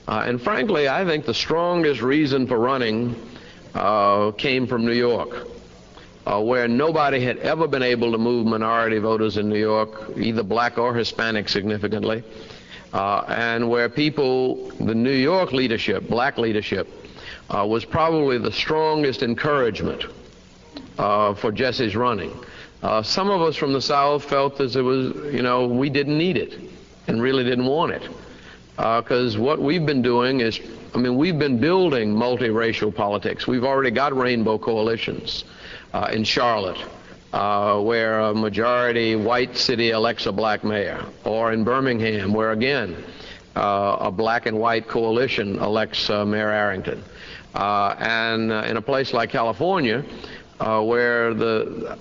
And frankly, I think the strongest reason for running came from New York, where nobody had ever been able to move minority voters in New York, either black or Hispanic significantly, and where people, the New York leadership, black leadership, was probably the strongest encouragement for Jesse's running. Some of us from the South felt as it was, we didn't need it and really didn't want it. Because what we've been doing is, we've been building multiracial politics. We've already got rainbow coalitions in Charlotte, where a majority white city elects a black mayor, or in Birmingham, where again, a black and white coalition elects Mayor Arrington. And in a place like California, where the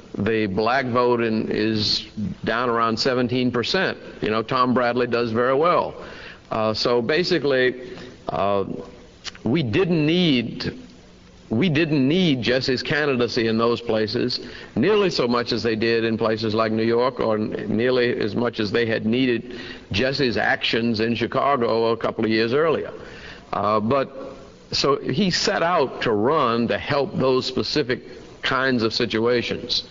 black vote is down around 17%. Tom Bradley does very well. So basically, we didn't need Jesse's candidacy in those places nearly so much as they did in places like New York, or nearly as much as they had needed Jesse's actions in Chicago a couple of years earlier. So he set out to run to help those specific kinds of situations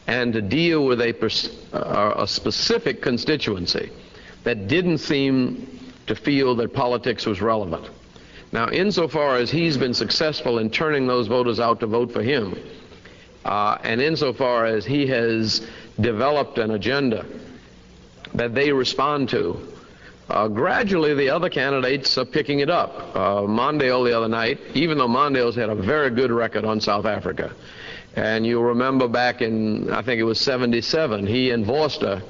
and to deal with a specific constituency that didn't seem to feel that politics was relevant. Now, insofar as he's been successful in turning those voters out to vote for him, and insofar as he has developed an agenda that they respond to, gradually the other candidates are picking it up. Mondale the other night, even though Mondale's had a very good record on South Africa, and you remember back in, I think it was '77, he and Vorster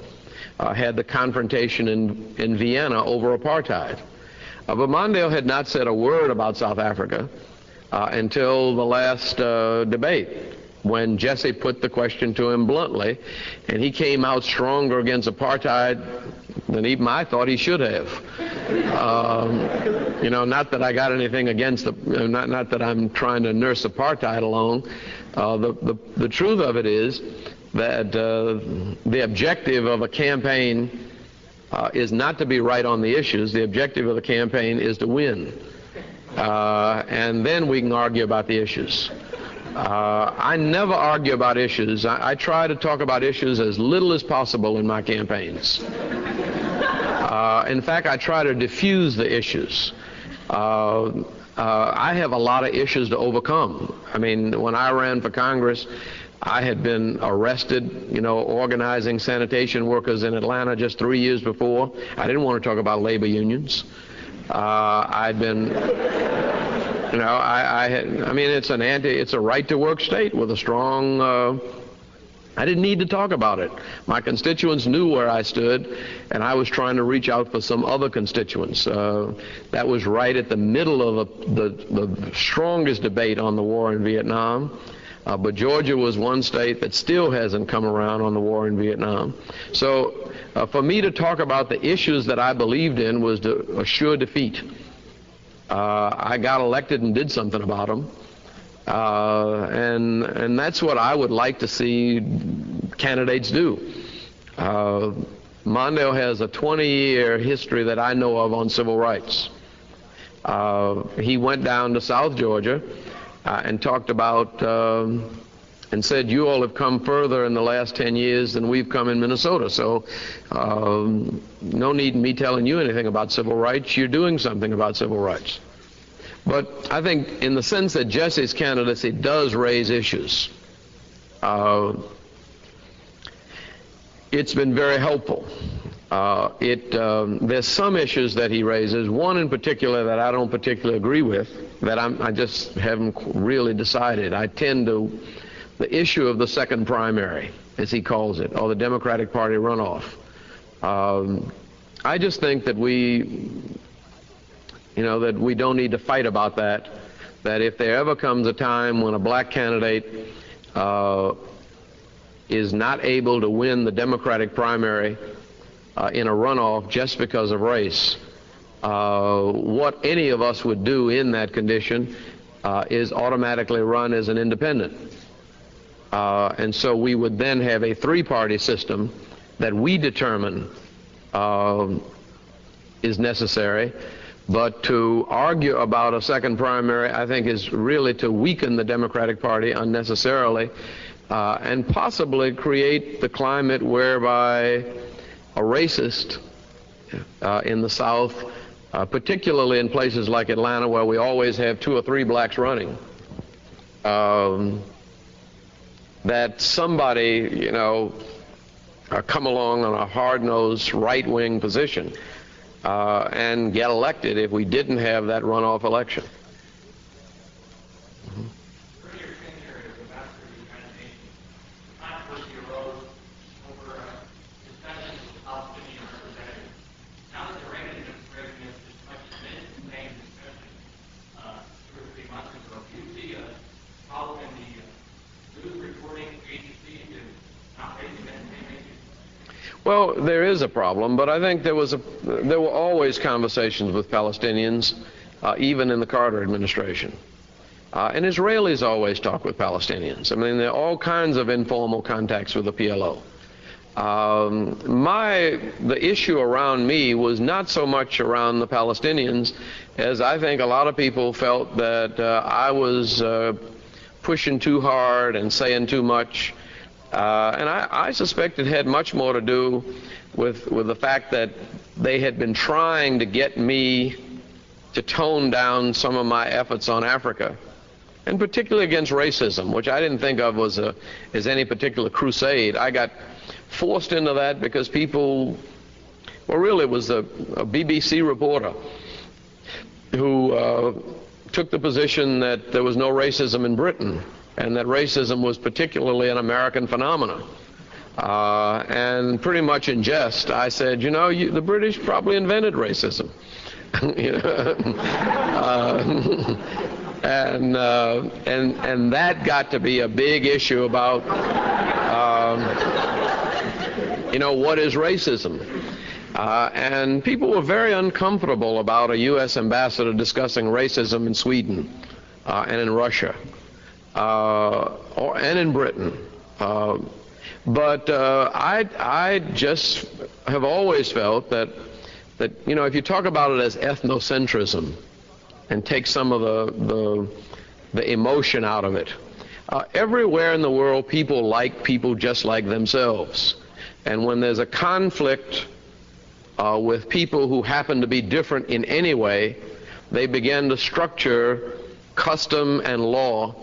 had the confrontation in Vienna over apartheid. But Mondale had not said a word about South Africa until the last debate, when Jesse put the question to him bluntly, and he came out stronger against apartheid than even I thought he should have. Not that I got anything against not that I'm trying to nurse apartheid along. The truth of it is that the objective of a campaign is not to be right on the issues. The objective of the campaign is to win. And then we can argue about the issues. I never argue about issues. I try to talk about issues as little as possible in my campaigns. In fact, I try to diffuse the issues. I have a lot of issues to overcome. When I ran for Congress, I had been arrested, organizing sanitation workers in Atlanta just 3 years before. I didn't want to talk about labor unions. I'd been, it's a right-to-work state with a strong, I didn't need to talk about it. My constituents knew where I stood, and I was trying to reach out for some other constituents. That was right at the middle of the strongest debate on the war in Vietnam. But Georgia was one state that still hasn't come around on the war in Vietnam. So for me to talk about the issues that I believed in was a sure defeat. I got elected and did something about them. And that's what I would like to see candidates do. Mondale has a 20-year history that I know of on civil rights. He went down to South Georgia and talked about and said, you all have come further in the last 10 years than we've come in Minnesota. So no need in me telling you anything about civil rights. You're doing something about civil rights. But I think in the sense that Jesse's candidacy does raise issues, it's been very helpful. There's some issues that he raises, one in particular that I don't particularly agree with, that I just haven't really decided. I tend to, the issue of the second primary, as he calls it, or the Democratic Party runoff. I just think that we don't need to fight about that, that if there ever comes a time when a black candidate is not able to win the Democratic primary in a runoff just because of race, what any of us would do in that condition is automatically run as an independent. And so we would then have a three-party system that we determine is necessary, But to argue about a second primary, I think, is really to weaken the Democratic Party unnecessarily and possibly create the climate whereby a racist in the South, particularly in places like Atlanta where we always have 2 or 3 blacks running, that somebody, come along on a hard-nosed right-wing position and get elected if we didn't have that runoff election. Well, there is a problem, but I think there were always conversations with Palestinians, even in the Carter administration. And Israelis always talk with Palestinians. I mean, there are all kinds of informal contacts with the PLO. The issue around me was not so much around the Palestinians as I think a lot of people felt that I was pushing too hard and saying too much. And I suspect it had much more to do with the fact that they had been trying to get me to tone down some of my efforts on Africa, and particularly against racism, which I didn't think of as any particular crusade. I got forced into that because people, well, really it was a BBC reporter who took the position that there was no racism in Britain, and that racism was particularly an American phenomenon. And pretty much in jest, I said, the British probably invented racism. And that got to be a big issue about, what is racism? And people were very uncomfortable about a U.S. ambassador discussing racism in Sweden and in Russia. And in Britain. But I just have always felt that if you talk about it as ethnocentrism and take some of the emotion out of it, everywhere in the world people like people just like themselves. And when there's a conflict with people who happen to be different in any way, they begin to structure custom and law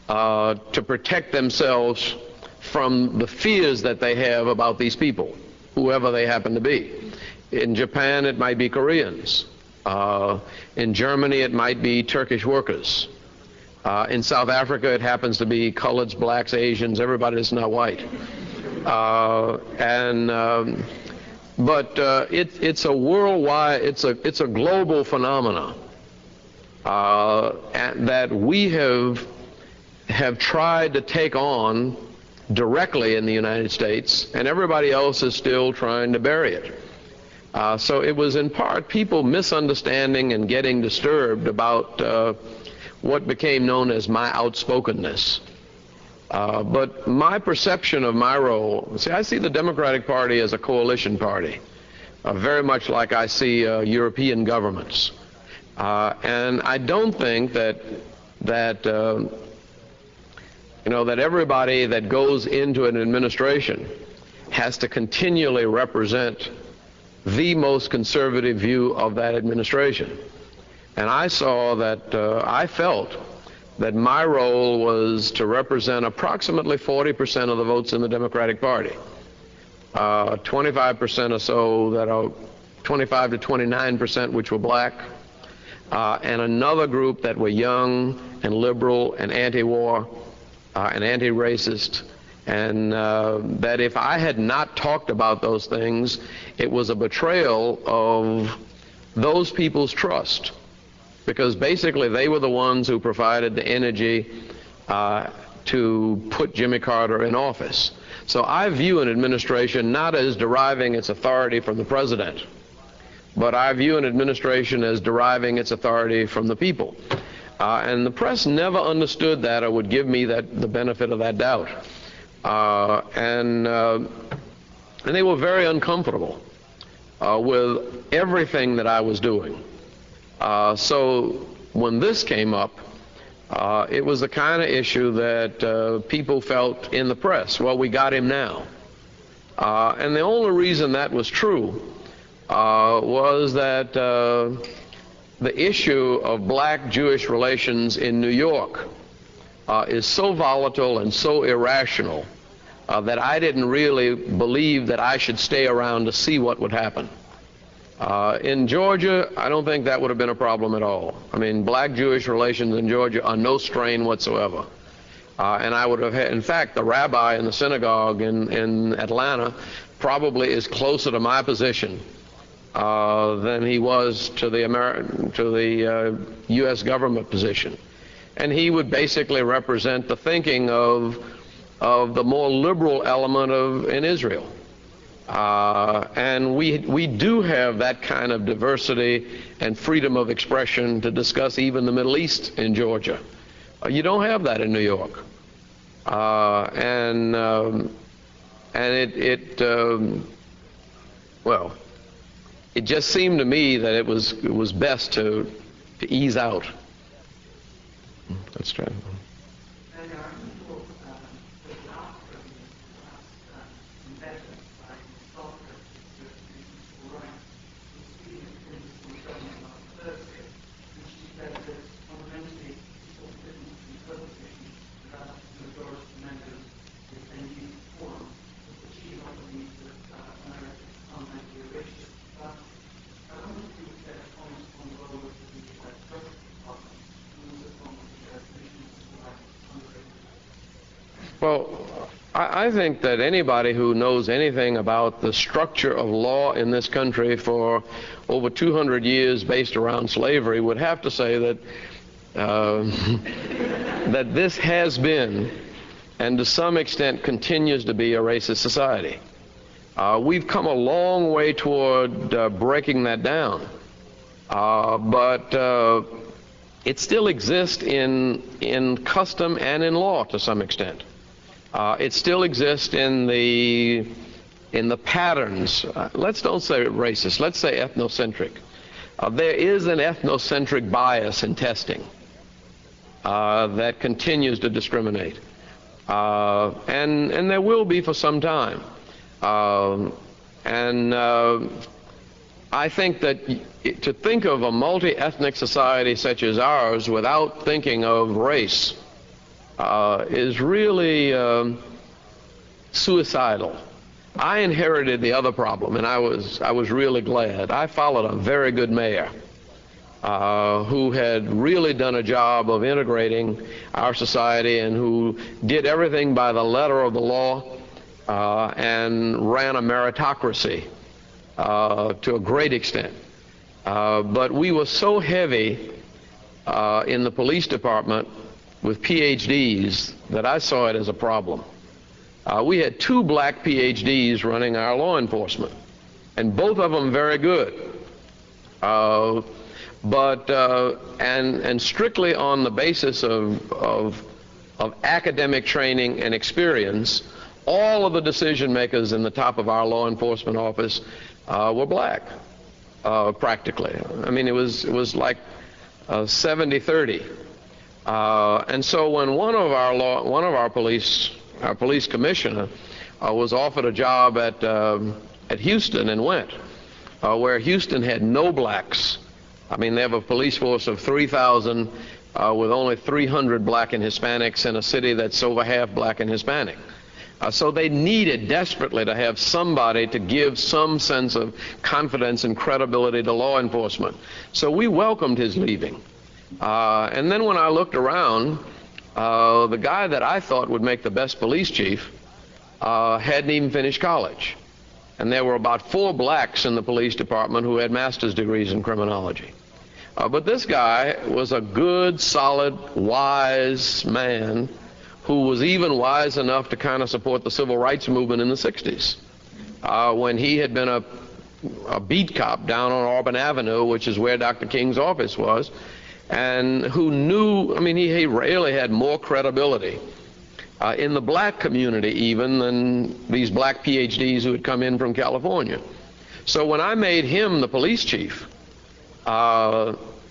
to protect themselves from the fears that they have about these people, whoever they happen to be. In Japan, it might be Koreans. In Germany, it might be Turkish workers. In South Africa, it happens to be coloreds, blacks, Asians, everybody that's not white. But it's a worldwide, it's a global phenomena that we have tried to take on directly in the United States, and everybody else is still trying to bury it. So it was in part people misunderstanding and getting disturbed about what became known as my outspokenness. But my perception of my role, I see the Democratic Party as a coalition party, very much like I see European governments. And I don't think that everybody that goes into an administration has to continually represent the most conservative view of that administration. And I saw that, I felt that my role was to represent approximately 40% of the votes in the Democratic Party, 25% or so that are 25 to 29% which were black, and another group that were young and liberal and anti-war and anti-racist, and that if I had not talked about those things, it was a betrayal of those people's trust, because basically they were the ones who provided the energy to put Jimmy Carter in office. So I view an administration not as deriving its authority from the president, but I view an administration as deriving its authority from the people. And the press never understood that or would give me the benefit of that doubt. And they were very uncomfortable with everything that I was doing. So when this came up, it was the kind of issue that people felt in the press, well, we got him now. And the only reason that was true was that the issue of black-Jewish relations in New York is so volatile and so irrational that I didn't really believe that I should stay around to see what would happen. In Georgia, I don't think that would have been a problem at all. I mean, black-Jewish relations in Georgia are no strain whatsoever. And I would have had, in fact, the rabbi in the synagogue in Atlanta probably is closer to my position than he was to the U.S. government position. And he would basically represent the thinking of the more liberal element in Israel. And we do have that kind of diversity and freedom of expression to discuss even the Middle East in Georgia. You don't have that in New York. Well, it just seemed to me that it was best to ease out. That's true. Well, I think that anybody who knows anything about the structure of law in this country for over 200 years based around slavery would have to say that that this has been, and to some extent continues to be, a racist society. We've come a long way toward breaking that down, but it still exists in custom and in law to some extent. It still exists in the patterns. Let's don't say racist. Let's say ethnocentric. There is an ethnocentric bias in testing that continues to discriminate, and there will be for some time. I think that to think of a multi-ethnic society such as ours without thinking of race is really suicidal. I inherited the other problem, and I was really glad. I followed a very good mayor who had really done a job of integrating our society and who did everything by the letter of the law and ran a meritocracy to a great extent. But we were so heavy in the police department with PhDs that I saw it as a problem. We had 2 black PhDs running our law enforcement, and both of them very good. And strictly on the basis of academic training and experience, all of the decision makers in the top of our law enforcement office were black, practically. I mean, it was like 70-30. And so when one of our police commissioner was offered a job at Houston and went, where Houston had no blacks. I mean, they have a police force of 3,000 with only 300 black and Hispanics in a city that's over half black and Hispanic. So they needed desperately to have somebody to give some sense of confidence and credibility to law enforcement. So we welcomed his leaving. And then when I looked around, the guy that I thought would make the best police chief hadn't even finished college. And there were about 4 blacks in the police department who had master's degrees in criminology. But this guy was a good, solid, wise man who was even wise enough to kind of support the civil rights movement in the 60s when he had been a beat cop down on Auburn Avenue, which is where Dr. King's office was, and who knew, I mean, he really had more credibility in the black community even than these black PhDs who had come in from California. So when I made him the police chief,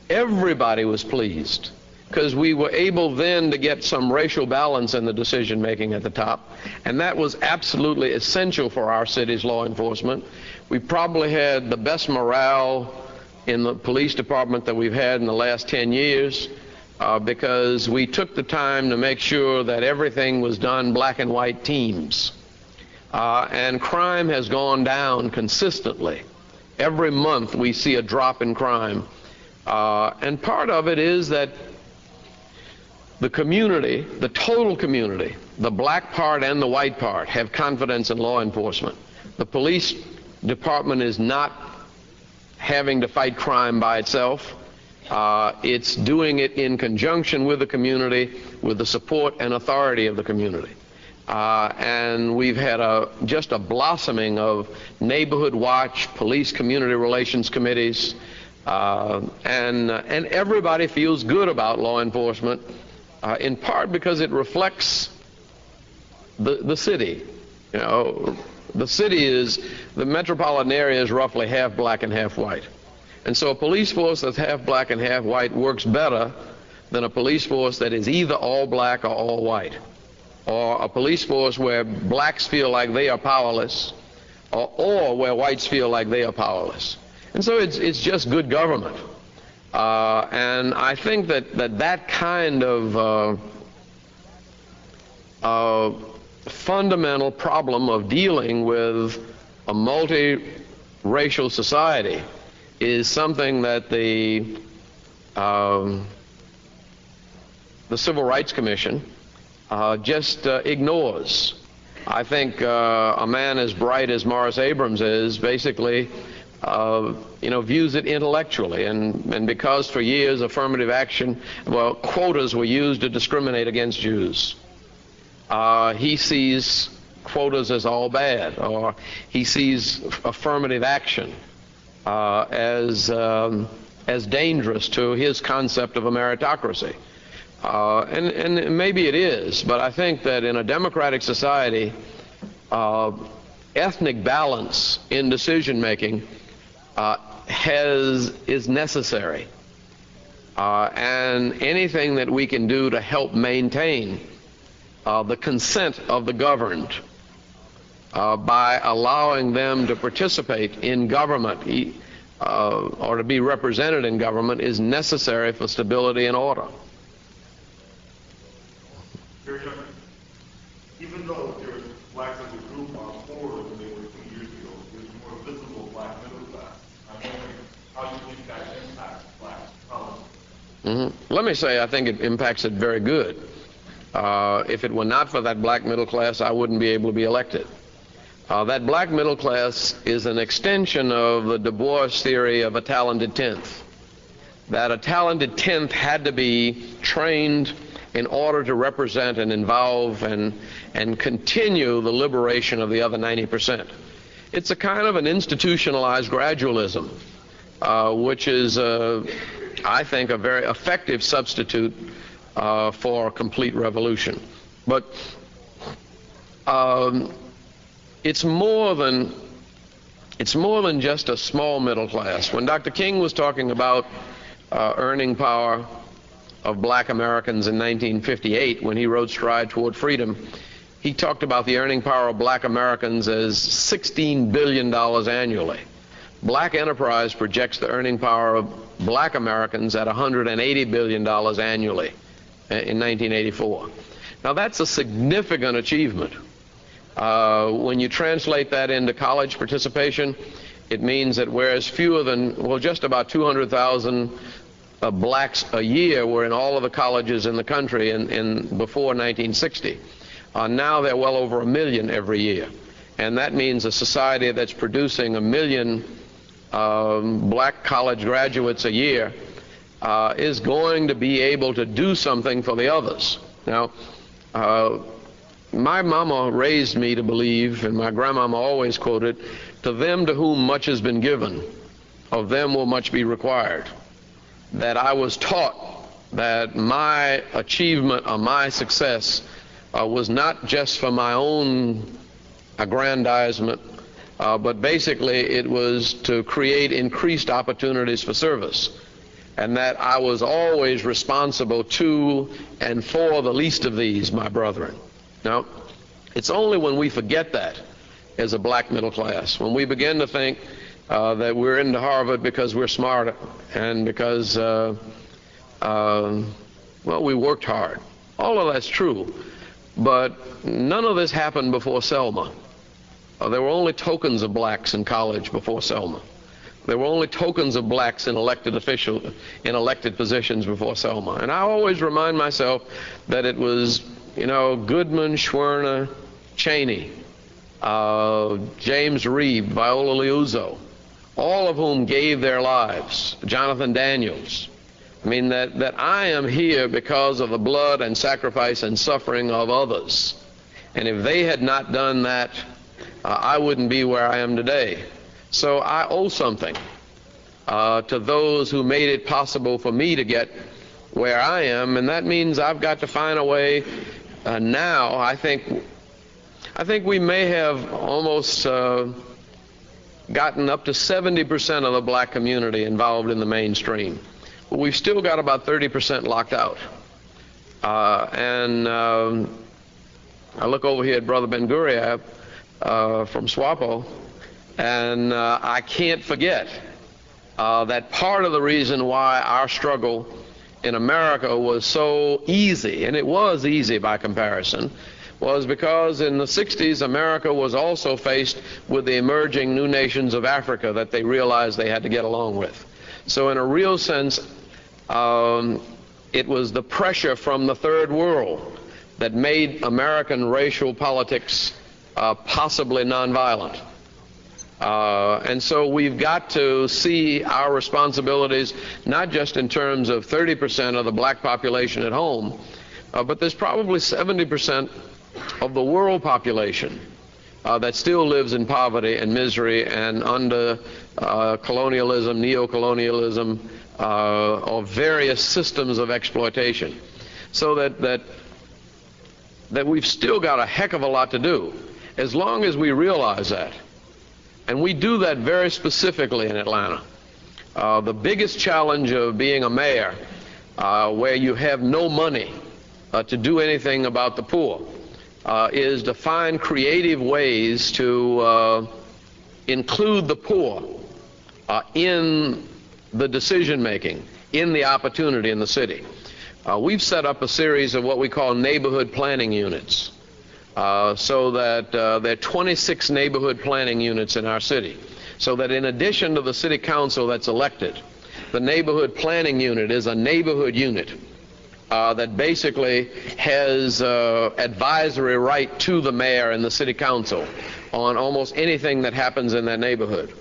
everybody was pleased because we were able then to get some racial balance in the decision making at the top, and that was absolutely essential for our city's law enforcement. We probably had the best morale in the police department that we've had in the last 10 years because we took the time to make sure that everything was done black and white teams. And crime has gone down consistently. Every month we see a drop in crime. And part of it is that the community, the total community, the black part and the white part, have confidence in law enforcement. The police department is not having to fight crime by itself. It's doing it in conjunction with the community, with the support and authority of the community. And we've had just a blossoming of neighborhood watch, police community relations committees, and everybody feels good about law enforcement, in part because it reflects the city. You know, the city is, the metropolitan area is roughly half black and half white. And so a police force that's half black and half white works better than a police force that is either all black or all white, or a police force where blacks feel like they are powerless, or where whites feel like they are powerless. And so it's just good government. And I think that kind of fundamental problem of dealing with a multiracial society is something that the Civil Rights Commission just ignores. I think a man as bright as Morris Abrams is basically views it intellectually, and because for years affirmative action, quotas were used to discriminate against Jews. He sees quotas as all bad, or he sees affirmative action as dangerous to his concept of a meritocracy. And maybe it is, but I think that in a democratic society, ethnic balance in decision making is necessary, and anything that we can do to help maintain the consent of the governed by allowing them to participate in government or to be represented in government is necessary for stability and order. Even though there's blacks as a group are poorer than they were 2 years ago, there's more visible black middle class. I'm wondering how you think that impacts black policy. Let me say I think it impacts it very good. If it were not for that black middle class, I wouldn't be able to be elected. That black middle class is an extension of the Du Bois theory of a talented tenth. That a talented tenth had to be trained in order to represent and involve and continue the liberation of the other 90%. It's a kind of an institutionalized gradualism, which is, I think, a very effective substitute for a complete revolution. But it's more than just a small middle class. When Dr. King was talking about earning power of black Americans in 1958, when he wrote Stride Toward Freedom, he talked about the earning power of black Americans as $16 billion annually. Black Enterprise projects the earning power of black Americans at $180 billion annually in 1984. Now that's a significant achievement. When you translate that into college participation, it means that whereas fewer than, just about 200,000 blacks a year were in all of the colleges in the country before 1960. Now they're well over 1 million every year. And that means a society that's producing 1 million black college graduates a year is going to be able to do something for the others. Now, my mama raised me to believe, and my grandmama always quoted, "To them to whom much has been given, of them will much be required." That I was taught that my achievement or my success was not just for my own aggrandizement, but basically it was to create increased opportunities for service. and that I was always responsible to and for the least of these, my brethren. Now, it's only when we forget that as a black middle class, when we begin to think that we're into Harvard because we're smart and because, well, we worked hard. All of that's true, but none of this happened before Selma. There were only tokens of blacks in college before Selma. There were only tokens of blacks in elected positions before Selma. And I always remind myself that it was, Goodman, Schwerner, Cheney, James Reeb, Viola Liuzzo, all of whom gave their lives, Jonathan Daniels. I mean, that I am here because of the blood and sacrifice and suffering of others. And if they had not done that, I wouldn't be where I am today. So I owe something to those who made it possible for me to get where I am, and that means I've got to find a way now. I think we may have almost gotten up to 70% of the black community involved in the mainstream. But we've still got about 30% locked out. I look over here at Brother Ben Guriab from SWAPO, and I can't forget that part of the reason why our struggle in America was so easy, and it was easy by comparison, was because in the 60s America was also faced with the emerging new nations of Africa that they realized they had to get along with. So in a real sense, it was the pressure from the third world that made American racial politics possibly nonviolent. And so we've got to see our responsibilities not just in terms of 30% of the black population at home, but there's probably 70% of the world population that still lives in poverty and misery and under colonialism, neocolonialism, or various systems of exploitation. So that we've still got a heck of a lot to do. As long as we realize that, and we do that very specifically in Atlanta. The biggest challenge of being a mayor, where you have no money to do anything about the poor, is to find creative ways to include the poor in the decision making, in the opportunity in the city. We've set up a series of what we call neighborhood planning units. So that there are 26 neighborhood planning units in our city. So that in addition to the city council that's elected, the neighborhood planning unit is a neighborhood unit that basically has advisory right to the mayor and the city council on almost anything that happens in that neighborhood.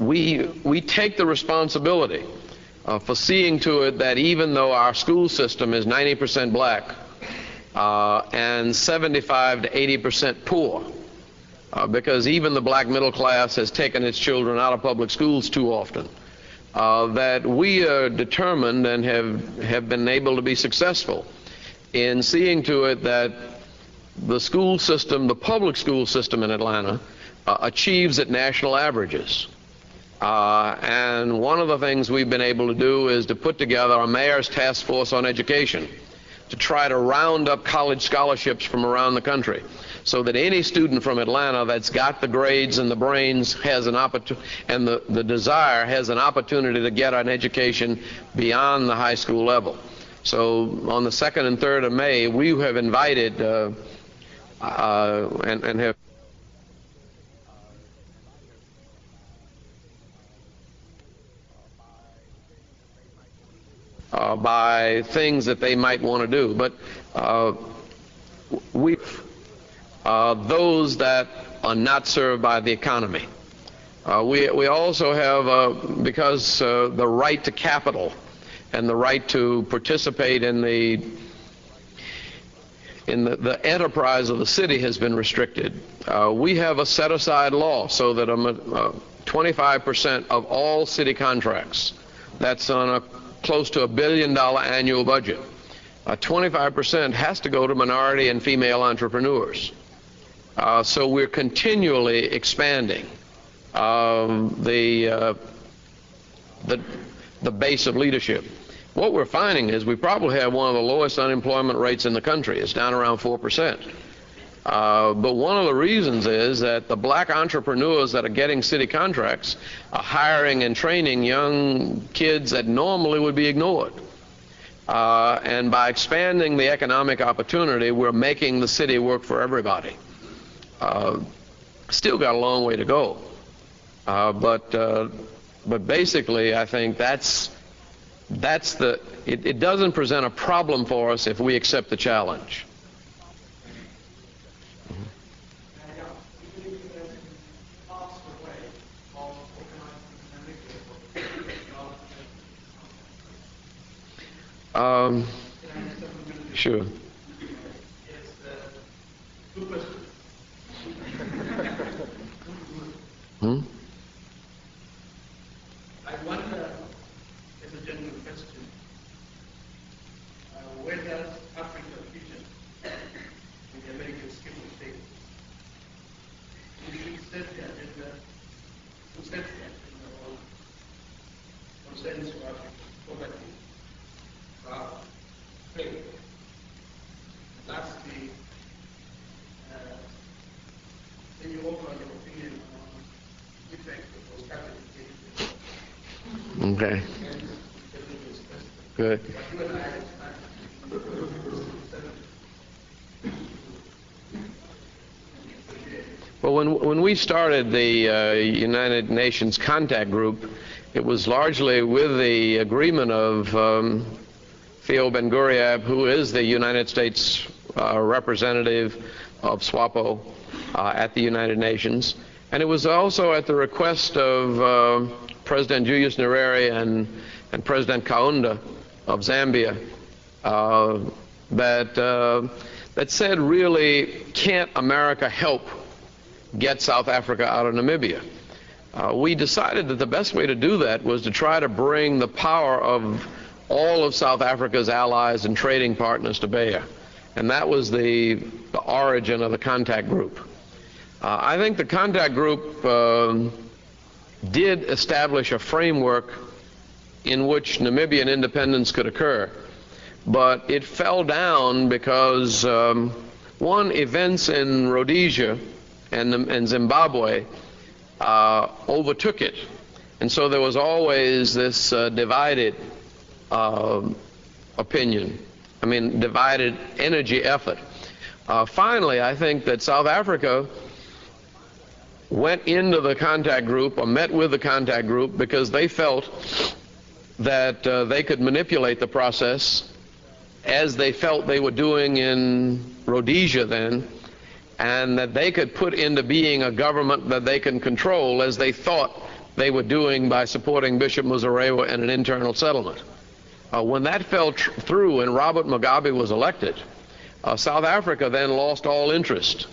We take the responsibility for seeing to it that even though our school system is 90% black, and 75 to 80% poor, because even the black middle class has taken its children out of public schools too often, that we are determined and have been able to be successful in seeing to it that the school system, the public school system in Atlanta, achieves at national averages. And one of the things we've been able to do is to put together a mayor's task force on education, to try to round up college scholarships from around the country so that any student from Atlanta that's got the grades and the brains has an opportunity, and the desire has an opportunity to get an education beyond the high school level. So on the 2nd and 3rd of May, we have invited and have by things that they might want to do. But those that are not served by the economy. We also have, because the right to capital and the right to participate in the enterprise of the city has been restricted. We have a set-aside law so that 25% of all city contracts, that's on a close to $1 billion annual budget, 25% has to go to minority and female entrepreneurs. So we're continually expanding the the base of leadership. What we're finding is we probably have one of the lowest unemployment rates in the country. It's down around 4%. But one of the reasons is that the black entrepreneurs that are getting city contracts are hiring and training young kids that normally would be ignored. And by expanding the economic opportunity, we're making the city work for everybody. Still got a long way to go. But basically, I think it doesn't present a problem for us if we accept the challenge. Sure. I wonder, as a general question, where does Africa fit in the American scheme of things? We should set the agenda to set that concerns to Africa, poverty, trade. That's the, can you offer your opinion on the effect of those capital? Okay. Good. Well, when we started the United Nations Contact Group, it was largely with the agreement of Theo Ben-Gurion, who is the United States representative of SWAPO at the United Nations. And it was also at the request of President Julius Nyerere and President Kaunda of Zambia that said, really, can't America help get South Africa out of Namibia? We decided that the best way to do that was to try to bring the power of all of South Africa's allies and trading partners to bear. And that was the origin of the contact group. I think the contact group did establish a framework in which Namibian independence could occur. But it fell down because, one, events in Rhodesia and Zimbabwe overtook it. And so there was always this divided opinion. I mean, divided energy effort. Finally, I think that South Africa went into the contact group or met with the contact group because they felt that they could manipulate the process as they felt they were doing in Rhodesia then, and that they could put into being a government that they can control as they thought they were doing by supporting Bishop Muzorewa in an internal settlement. When that fell through and Robert Mugabe was elected, South Africa then lost all interest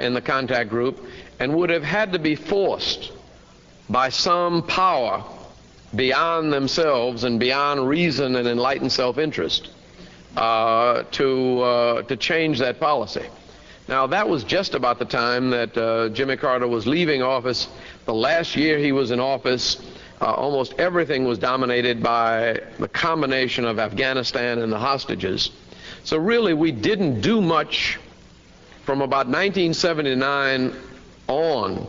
in the contact group and would have had to be forced by some power beyond themselves and beyond reason and enlightened self-interest to change that policy. Now, that was just about the time that Jimmy Carter was leaving office. The last year he was in office, almost everything was dominated by the combination of Afghanistan and the hostages. So really, we didn't do much from about 1979 on.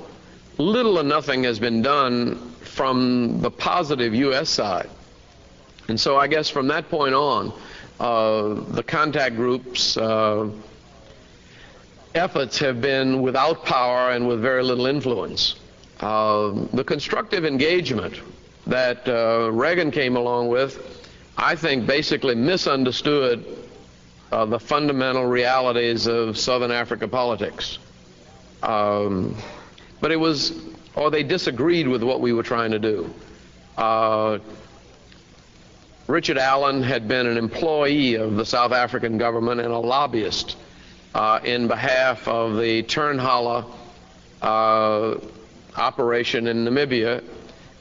Little or nothing has been done from the positive U.S. side. And so I guess from that point on, the contact group's efforts have been without power and with very little influence. The constructive engagement that Reagan came along with, I think, basically misunderstood the fundamental realities of Southern Africa politics. But it was, or they disagreed with what we were trying to do. Richard Allen had been an employee of the South African government and a lobbyist in behalf of the Turnholla operation in Namibia,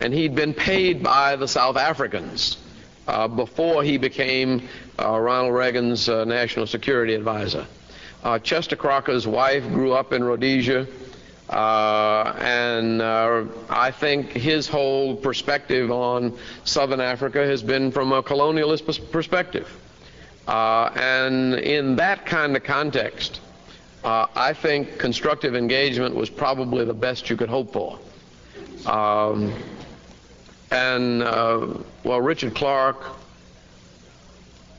and he'd been paid by the South Africans before he became Ronald Reagan's national security advisor. Chester Crocker's wife grew up in Rhodesia. I think his whole perspective on Southern Africa has been from a colonialist perspective. And in that kind of context, I think constructive engagement was probably the best you could hope for. Well, Richard Clark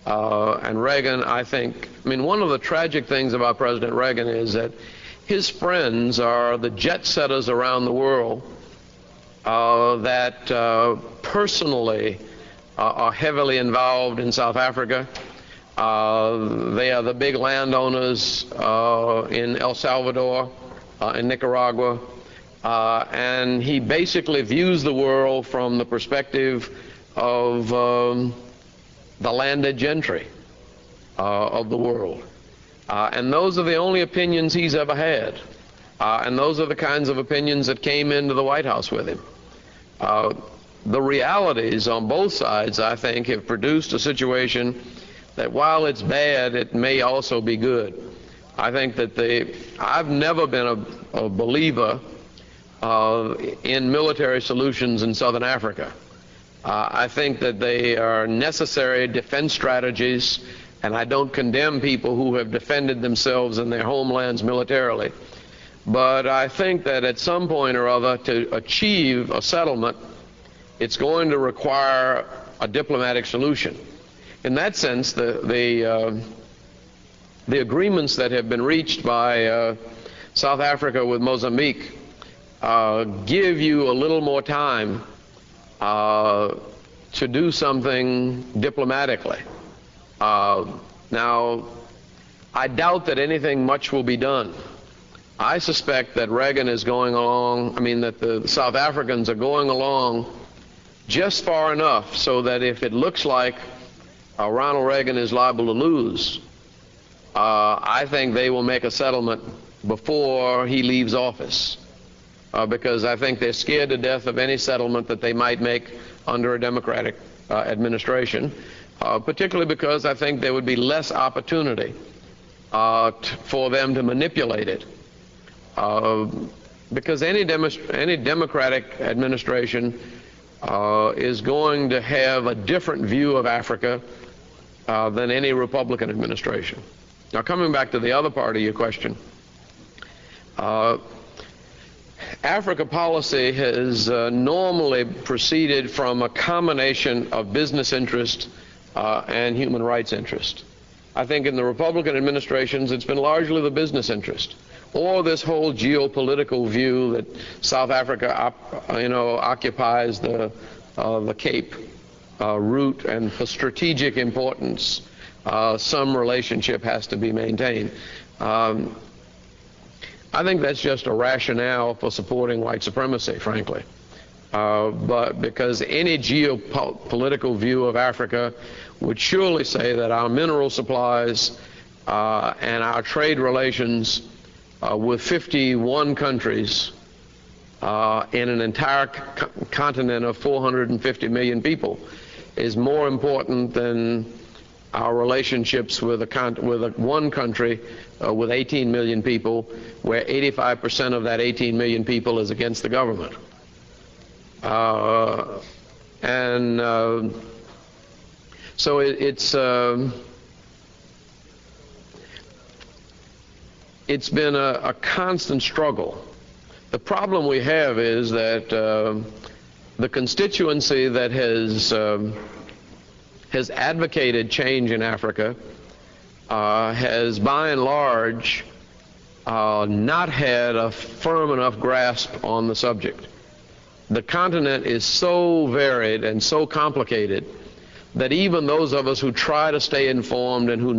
and Reagan, I mean, one of the tragic things about President Reagan is that his friends are the jet setters around the world that personally are heavily involved in South Africa. They are the big landowners in El Salvador, in Nicaragua, and he basically views the world from the perspective of the landed gentry of the world. And those are the only opinions he's ever had. And those are the kinds of opinions that came into the White House with him. The realities on both sides, I think, have produced a situation that while it's bad, it may also be good. I think that I've never been a believer in military solutions in Southern Africa. I think that they are necessary defense strategies, and I don't condemn people who have defended themselves in their homelands militarily. But I think that at some point or other, to achieve a settlement, it's going to require a diplomatic solution. In that sense, the agreements that have been reached by South Africa with Mozambique give you a little more time to do something diplomatically. Now, I doubt that anything much will be done. I suspect that Reagan is going along, that the South Africans are going along just far enough so that if it looks like Ronald Reagan is liable to lose, I think they will make a settlement before he leaves office. Because I think they're scared to death of any settlement that they might make under a Democratic administration, particularly because I think there would be less opportunity for them to manipulate it. Because any Democratic administration is going to have a different view of Africa than any Republican administration. Now, coming back to the other part of your question, Africa policy has normally proceeded from a combination of business interest and human rights interest. I think in the Republican administrations, it's been largely the business interest, or this whole geopolitical view that South Africa, occupies the Cape route, and for strategic importance, some relationship has to be maintained. I think that's just a rationale for supporting white supremacy, frankly. But because any geopolitical view of Africa would surely say that our mineral supplies and our trade relations with 51 countries in an entire continent of 450 million people is more important than our relationships with one country with 18 million people, where 85% of that 18 million people is against the government. So it's been a constant struggle. The problem we have is that the constituency that has advocated change in Africa has, by and large, not had a firm enough grasp on the subject. The continent is so varied and so complicated that even those of us who try to stay informed and who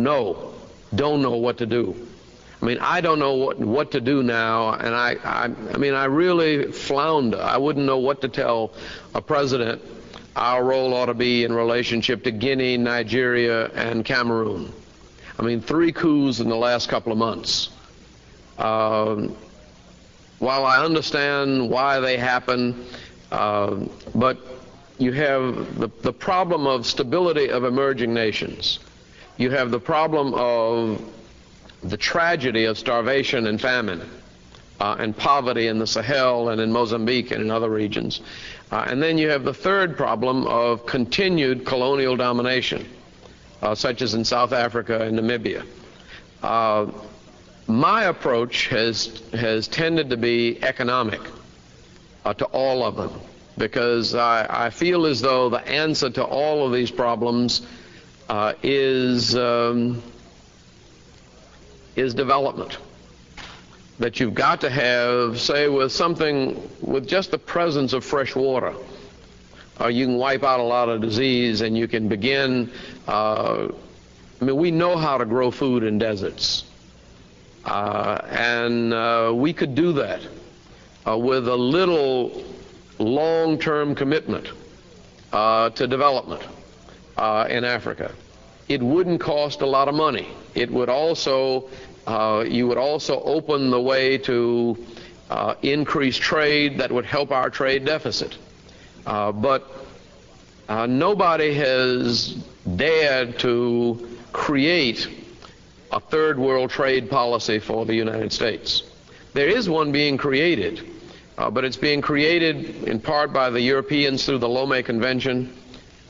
don't know what to do. I don't know what to do now, and I really flounder. I wouldn't know what to tell a president our role ought to be in relationship to Guinea, Nigeria, and Cameroon. 3 coups in the last couple of months. While I understand why they happen, but you have the problem of stability of emerging nations. You have the problem of the tragedy of starvation and famine and poverty in the Sahel and in Mozambique and in other regions. And then you have the third problem of continued colonial domination, such as in South Africa and Namibia. My approach has tended to be economic to all of them, because I feel as though the answer to all of these problems is development. That you've got to have, say, with just the presence of fresh water, you can wipe out a lot of disease, and you can begin, we know how to grow food in deserts. And we could do that with a little long-term commitment to development in Africa. It wouldn't cost a lot of money. It would also, you would also open the way to increase trade that would help our trade deficit. But nobody has dared to create a third world trade policy for the United States. There is one being created, but it's being created in part by the Europeans through the Lomé Convention.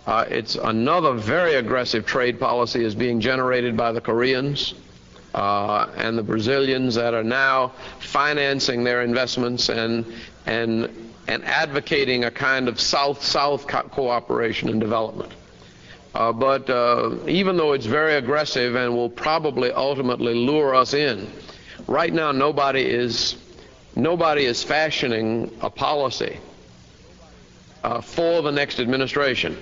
It's another very aggressive trade policy is being generated by the Koreans and the Brazilians that are now financing their investments and advocating a kind of South-South cooperation and development. But even though it's very aggressive and will probably ultimately lure us in, right now nobody is fashioning a policy for the next administration.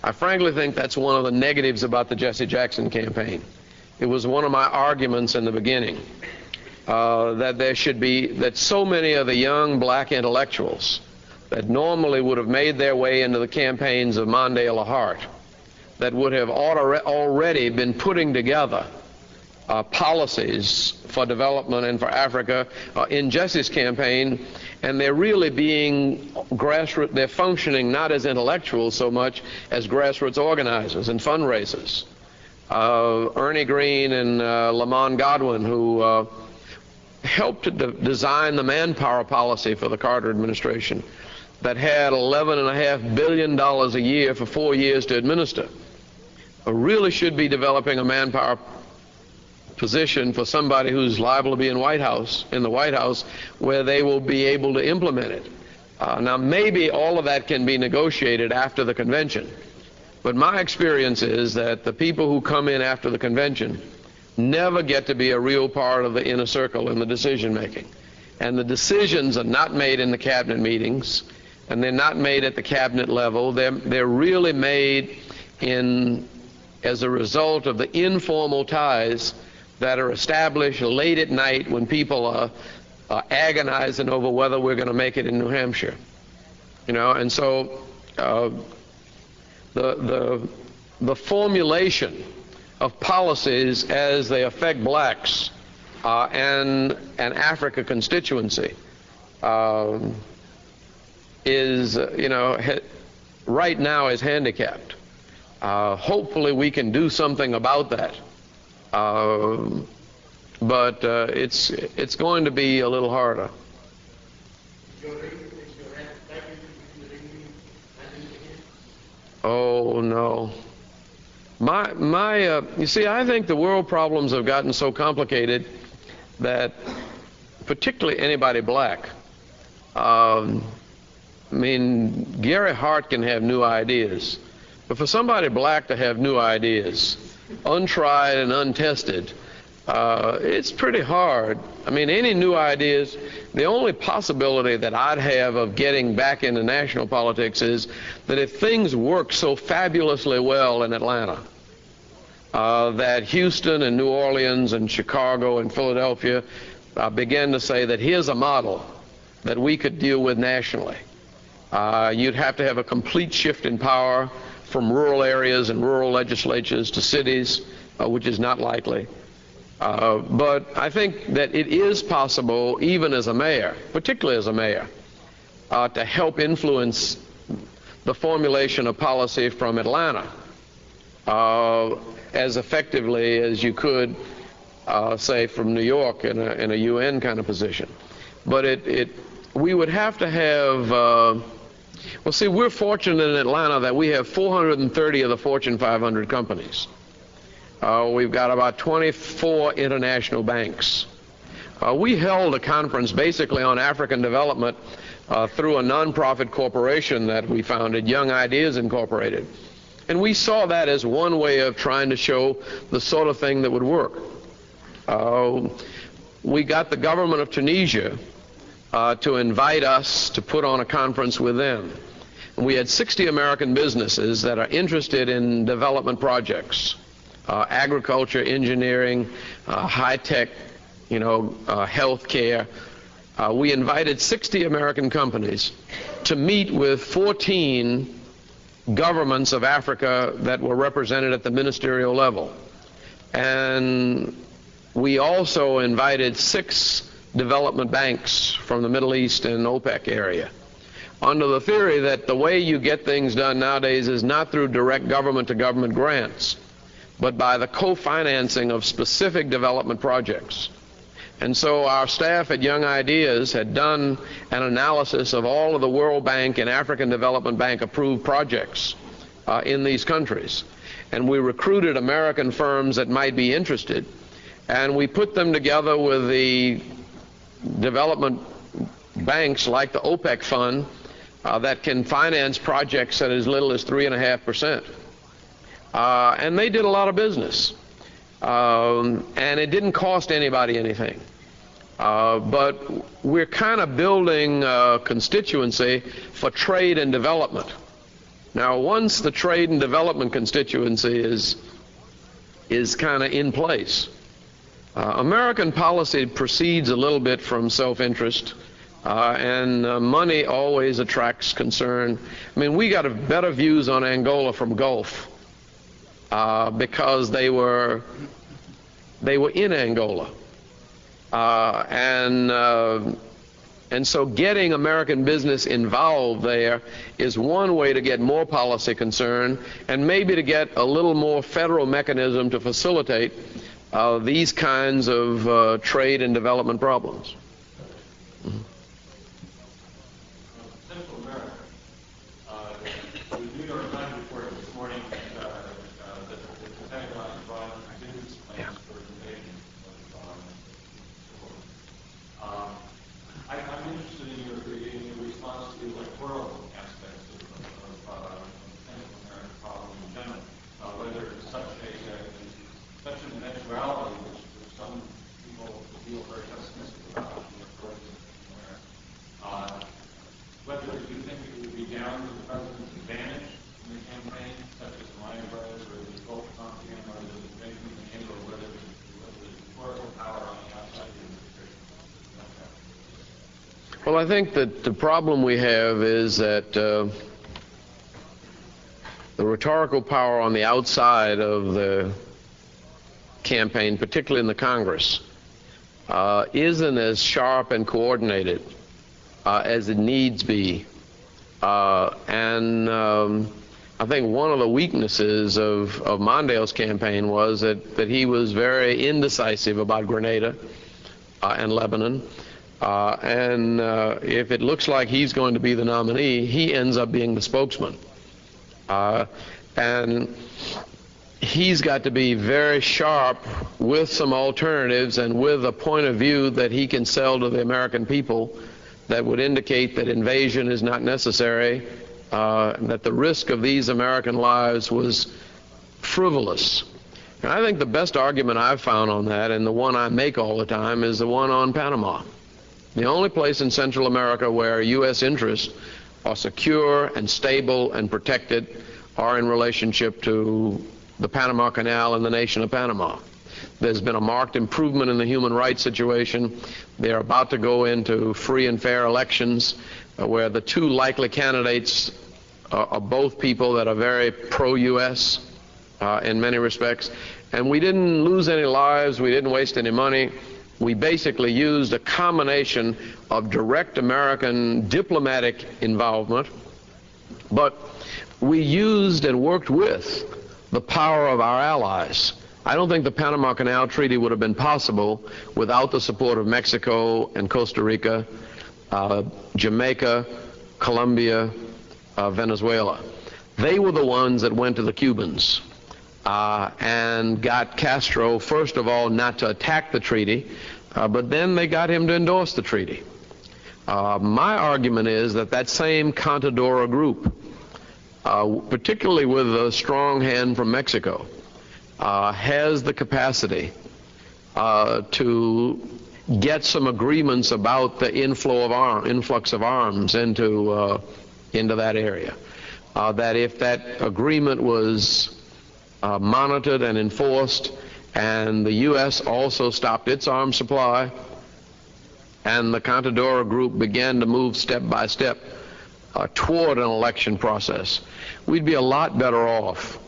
I frankly think that's one of the negatives about the Jesse Jackson campaign. It was one of my arguments in the beginning, that so many of the young black intellectuals that normally would have made their way into the campaigns of Mondale or Hart, that would have already been putting together policies for development and for Africa in Jesse's campaign, and they're really being grassroots. They're functioning not as intellectuals so much as grassroots organizers and fundraisers. Ernie Green and Lamont Godwin, who helped to design the manpower policy for the Carter administration that had $11.5 billion a year for 4 years to administer, really should be developing a manpower position for somebody who's liable to be in the White House, where they will be able to implement it. Now, maybe all of that can be negotiated after the convention, but my experience is that the people who come in after the convention never get to be a real part of the inner circle in the decision making. And the decisions are not made in the cabinet meetings, and they're not made at the cabinet level. They're really made as a result of the informal ties that are established late at night when people are agonizing over whether we're going to make it in New Hampshire. And so the formulation of policies as they affect blacks and an Africa constituency is, right now is handicapped. Hopefully we can do something about that. But it's going to be a little harder. Oh no. You see, I think the world problems have gotten so complicated that, particularly anybody black, Gary Hart can have new ideas, but for somebody black to have new ideas, untried and untested, it's pretty hard. Any new ideas, the only possibility that I'd have of getting back into national politics is that if things work so fabulously well in Atlanta, that Houston and New Orleans and Chicago and Philadelphia began to say that here's a model that we could deal with nationally. You'd have to have a complete shift in power from rural areas and rural legislatures to cities, which is not likely. But I think that it is possible, even as a mayor, particularly as a mayor, to help influence the formulation of policy from Atlanta as effectively as you could, say, from New York in a UN kind of position. but we would have to have, well, see, we're fortunate in Atlanta that we have 430 of the Fortune 500 companies. We've got about 24 international banks. We held a conference basically on African development through a nonprofit corporation that we founded, Young Ideas Incorporated. And we saw that as one way of trying to show the sort of thing that would work. We got the government of Tunisia to invite us to put on a conference with them. And we had 60 American businesses that are interested in development projects, agriculture, engineering, high-tech, healthcare. We invited 60 American companies to meet with 14 governments of Africa that were represented at the ministerial level. And we also invited 6 development banks from the Middle East and OPEC area, under the theory that the way you get things done nowadays is not through direct government-to-government grants, but by the co-financing of specific development projects. And so our staff at Young Ideas had done an analysis of all of the World Bank and African Development Bank approved projects in these countries. And we recruited American firms that might be interested, and we put them together with the development banks like the OPEC fund that can finance projects at as little as 3.5%. And they did a lot of business. And it didn't cost anybody anything. But we're kind of building a constituency for trade and development. Now, once the trade and development constituency is kind of in place, American policy proceeds a little bit from self-interest, and money always attracts concern. I mean, we got better views on Angola from Gulf because they were in Angola, and so getting American business involved there is one way to get more policy concern, and maybe to get a little more federal mechanism to facilitate these kinds of trade and development problems. Mm-hmm. Central America. The New York Times reported this morning that the Pentagon is drawing contingency plans for invasion of I'm interested in your response to the electoral aspects of Central American problem in general, whether it's such an eventuality which some people feel very pessimistic about the electoral system, whether you think it would be down to the president's advantage in the campaign, such as the Lyon brothers or the Gulf Committee, or the Benjamin Netanyahu, or whether the rhetorical power on the outside of the administration. Well, I think that the problem we have is that the rhetorical power on the outside of the campaign, particularly in the Congress, isn't as sharp and coordinated as it needs be. And I think one of the weaknesses of Mondale's campaign was that he was very indecisive about Grenada and Lebanon. And if it looks like he's going to be the nominee, he ends up being the spokesman. And he's got to be very sharp with some alternatives and with a point of view that he can sell to the American people that would indicate that invasion is not necessary, and that the risk of these American lives was frivolous. And I think the best argument I've found on that, and the one I make all the time, is the one on Panama. The only place in Central America where U.S. interests are secure and stable and protected are in relationship to the Panama Canal and the nation of Panama. There's been a marked improvement in the human rights situation. They're about to go into free and fair elections where the two likely candidates are both people that are very pro-U.S. In many respects. And we didn't lose any lives. We didn't waste any money. We basically used a combination of direct American diplomatic involvement, but we used and worked with the power of our allies. I don't think the Panama Canal Treaty would have been possible without the support of Mexico and Costa Rica, Jamaica, Colombia, Venezuela. They were the ones that went to the Cubans and got Castro, first of all, not to attack the treaty, but then they got him to endorse the treaty. My argument is that that same Contadora group, particularly with a strong hand from Mexico, has the capacity to get some agreements about the influx of arms into that area. That if that agreement was monitored and enforced, and the U.S. also stopped its arms supply, and the Contadora group began to move step by step toward an election process, we'd be a lot better off.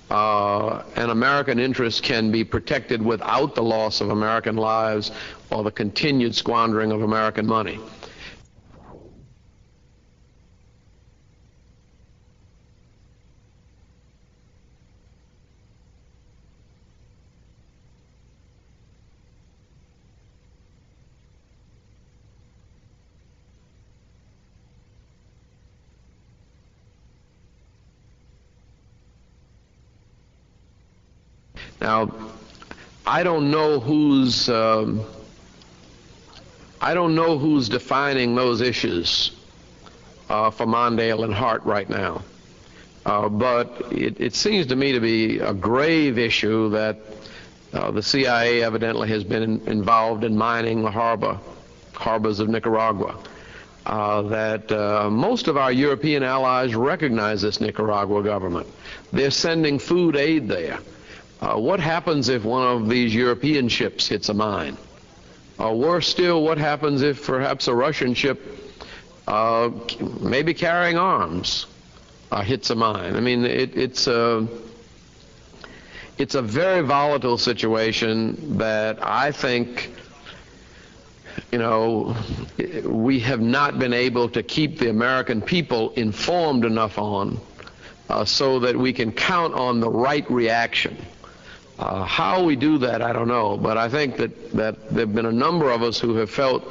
And American interests can be protected without the loss of American lives or the continued squandering of American money. Now, I don't know who's defining those issues for Mondale and Hart right now, but it seems to me to be a grave issue that the CIA evidently has been involved in mining the harbors of Nicaragua. That most of our European allies recognize this Nicaragua government. They're sending food aid there. What happens if one of these European ships hits a mine? Worse still, what happens if perhaps a Russian ship, maybe carrying arms, hits a mine? I mean, it's a very volatile situation that I think, we have not been able to keep the American people informed enough on so that we can count on the right reaction. How we do that, I don't know, but I think that there have been a number of us who have felt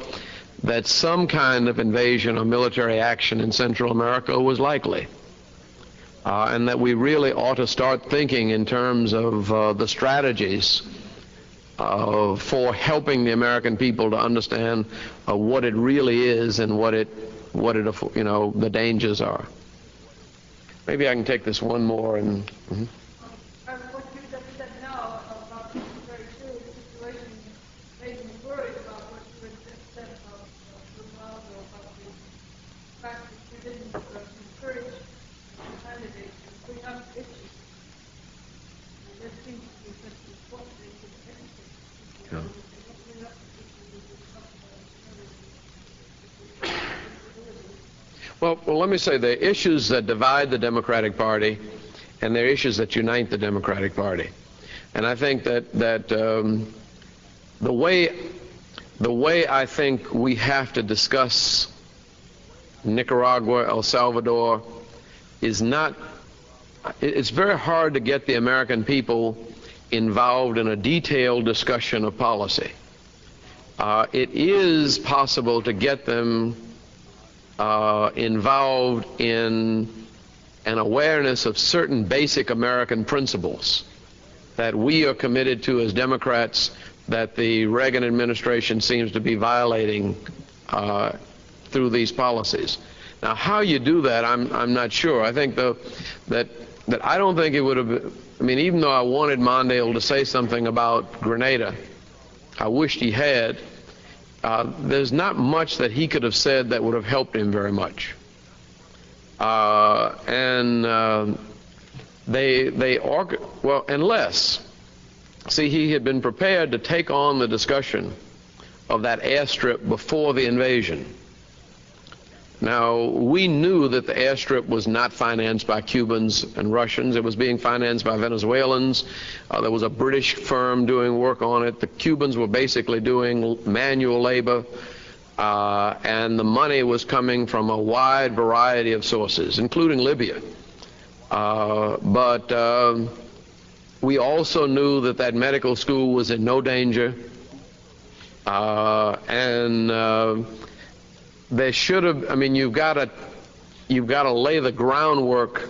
that some kind of invasion or military action in Central America was likely, and that we really ought to start thinking in terms of the strategies for helping the American people to understand what it really is and what the dangers are. Maybe I can take this one more and. Mm-hmm. What you just said now about this very serious situation made me worried about what you had just said about Ronaldo, about the fact that you didn't encourage the candidates to bring up issues. There seems to be such important issues in anything. Yeah. Well, let me say the issues that divide the Democratic Party and there are issues that unite the Democratic Party. And I think that the way I think we have to discuss Nicaragua, El Salvador, is not, it's very hard to get the American people involved in a detailed discussion of policy. It is possible to get them involved in an awareness of certain basic American principles that we are committed to as Democrats that the Reagan administration seems to be violating through these policies. Now, how you do that, I'm not sure. I think that I don't think it would have. I mean, even though I wanted Mondale to say something about Grenada, I wished he had. There's not much that he could have said that would have helped him very much. Well, unless, see, he had been prepared to take on the discussion of that airstrip before the invasion. Now, we knew that the airstrip was not financed by Cubans and Russians. It was being financed by Venezuelans. There was a British firm doing work on it. The Cubans were basically doing manual labor. And the money was coming from a wide variety of sources, including Libya. But We also knew that that medical school was in no danger, they should have. I mean, you've got to lay the groundwork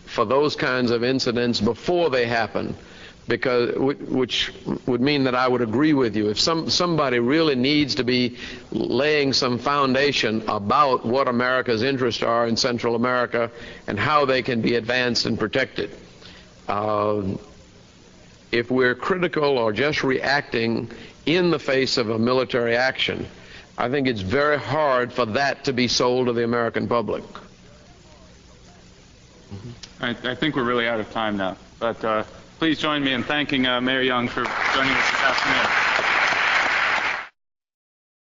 for those kinds of incidents before they happen, because which would mean that I would agree with you. If somebody really needs to be laying some foundation about what America's interests are in Central America and how they can be advanced and protected. If we're critical or just reacting in the face of a military action, I think it's very hard for that to be sold to the American public. I think we're really out of time now, but please join me in thanking Mayor Young for joining us this afternoon.